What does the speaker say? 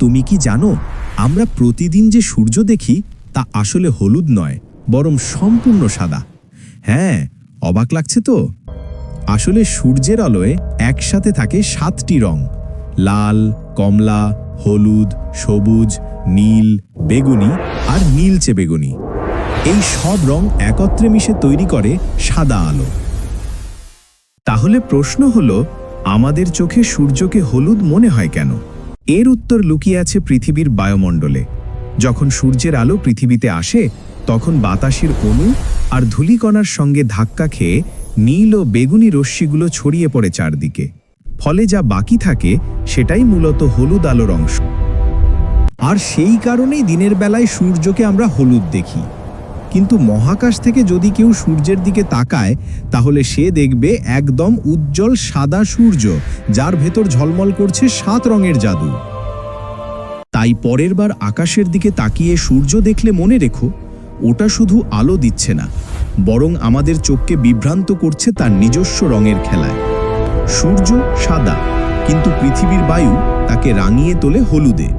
তুমি কি জানো, আমরা প্রতিদিন যে সূর্য দেখি তা আসলে হলুদ নয়, বরং সম্পূর্ণ সাদা। হ্যাঁ, অবাক লাগছে তো? আসলে সূর্যের আলোয় একসাথে থাকে 7টি রং: লাল, কমলা, হলুদ, সবুজ, নীল, বেগুনি আর নীলচে বেগুনি। এই সব রং একত্রে মিশে তৈরি করে সাদা আলো। তাহলে প্রশ্ন হলো, আমাদের চোখে সূর্যকে হলুদ মনে হয় কেন? এর উত্তর লুকিয়ে আছে পৃথিবীর বায়ুমণ্ডলে। যখন সূর্যের আলো পৃথিবীতে আসে, তখন বাতাসের অণু আর ধূলিকণার সঙ্গে ধাক্কা খেয়ে নীল ও বেগুনি রশ্মিগুলো ছড়িয়ে পড়ে চারদিকে। ফলে যা বাকি থাকে সেটাই মূলত হলুদ আলোর অংশ। আর সেই কারণেই দিনের বেলায় সূর্যকে আমরা হলুদ দেখি। কিন্তু মহাকাশ থেকে যদি কেউ সূর্যের দিকে তাকায়, তাহলে সে দেখবে একদম উজ্জ্বল সাদা সূর্য, যার ভেতর ঝলমল করছে 7 রঙের জাদু। তাই পরের বার আকাশের দিকে তাকিয়ে সূর্য দেখলে মনে রেখো, ওটা শুধু আলো দিচ্ছে না, বরং আমাদের চোখকে বিভ্রান্ত করছে তার নিজস্ব রঙের খেলায়। সূর্য সাদা, কিন্তু পৃথিবীর বায়ু তাকে রাঙিয়ে তোলে হলুদে।